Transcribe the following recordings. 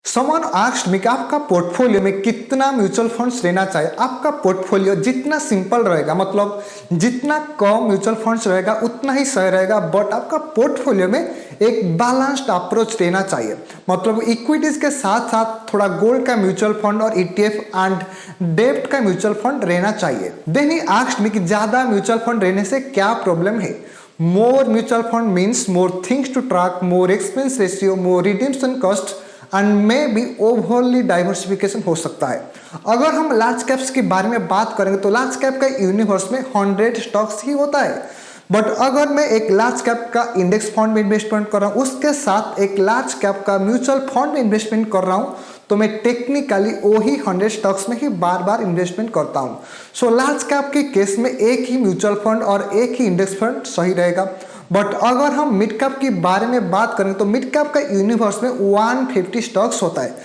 Someone asked me कि आपका portfolio में कितना म्यूचुअल फंड्स रहना चाहिए। आपका पोर्टफोलियो जितना सिंपल रहेगा, मतलब जितना कम म्यूचुअल फंड्स रहेगा उतना ही सही रहेगा, बट आपका पोर्टफोलियो में एक बैलेंस्ड अप्रोच रहना चाहिए। मतलब इक्विटीज के साथ साथ थोड़ा गोल्ड का म्यूचुअल फंड और ईटीएफ एंड डेब्ट का म्यूचुअल फंड रहना चाहिए। देन ही आस्क्ड मी कि ज्यादा म्यूचुअल फंड रहने से क्या प्रॉब्लम है। More mutual fund means more things to track, more expense ratio, more redemption cost and may be overly diversification हो सकता है। अगर हम लार्ज कैप्स के बारे में बात करेंगे तो लार्ज कैप का यूनिवर्स में 100 स्टॉक्स ही होता है, बट अगर मैं एक लार्ज कैप का इंडेक्स फंड में इन्वेस्टमेंट कर रहा हूँ, उसके साथ एक लार्ज कैप का म्यूचुअल फंड में इन्वेस्टमेंट कर रहा हूँ, तो मैं टेक्निकली वही 100 स्टॉक्स में ही बार बार इन्वेस्टमेंट करता हूँ। सो लार्ज कैप के केस में एक ही म्यूचुअल फंड और एक ही इंडेक्स फंड सही रहेगा। बट अगर हम मिड कैप के बारे में बात करें तो मिड कैप का यूनिवर्स में 150 स्टॉक्स होता है।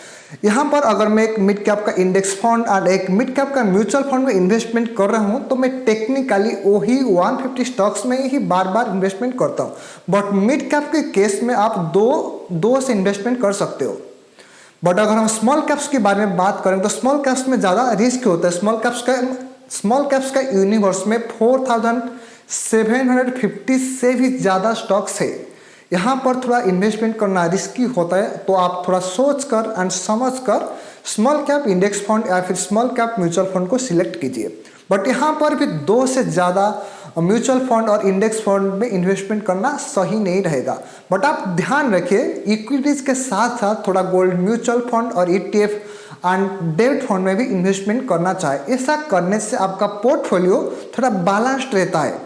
यहाँ पर अगर मैं एक मिड कैप का इंडेक्स फंड और एक मिड कैप का म्यूचुअल फंड में इन्वेस्टमेंट कर रहा हूँ, तो मैं टेक्निकली वही 150 स्टॉक्स में ही बार बार इन्वेस्टमेंट करता हूँ। बट मिड कैप के केस में आप दो से इन्वेस्टमेंट कर सकते हो। बट अगर हम स्मॉल कैप्स के बारे में बात करें तो स्मॉल कैप्स में ज़्यादा रिस्क होता है। स्मॉल कैप्स का यूनिवर्स में 4750 से भी ज़्यादा स्टॉक्स है। यहाँ पर थोड़ा इन्वेस्टमेंट करना रिस्की होता है, तो आप थोड़ा सोच कर एंड समझ कर स्मॉल कैप इंडेक्स फंड या फिर स्मॉल कैप म्यूचुअल फंड को सिलेक्ट कीजिए। बट यहाँ पर भी 2 से ज़्यादा म्यूचुअल फंड और इंडेक्स फंड में इन्वेस्टमेंट करना सही नहीं रहेगा। बट आप ध्यान रखिए, इक्विटीज के साथ साथ थोड़ा गोल्ड म्यूचुअल फंड और ईटीएफ एंड डेब्ट फंड में भी इन्वेस्टमेंट करना चाहिए। ऐसा करने से आपका पोर्टफोलियो थोड़ा बैलेंस्ड रहता है,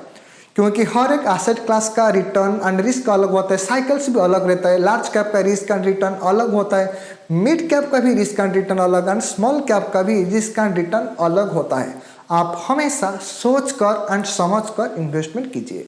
क्योंकि हर एक एसेट क्लास का रिटर्न एंड रिस्क अलग होता है, साइकिल्स भी अलग रहता है। लार्ज कैप का रिस्क एंड रिटर्न अलग होता है, मिड कैप का भी रिस्क एंड रिटर्न अलग एंड स्मॉल कैप का भी रिस्क एंड रिटर्न अलग होता है। आप हमेशा सोच कर एंड समझ कर इन्वेस्टमेंट कीजिए।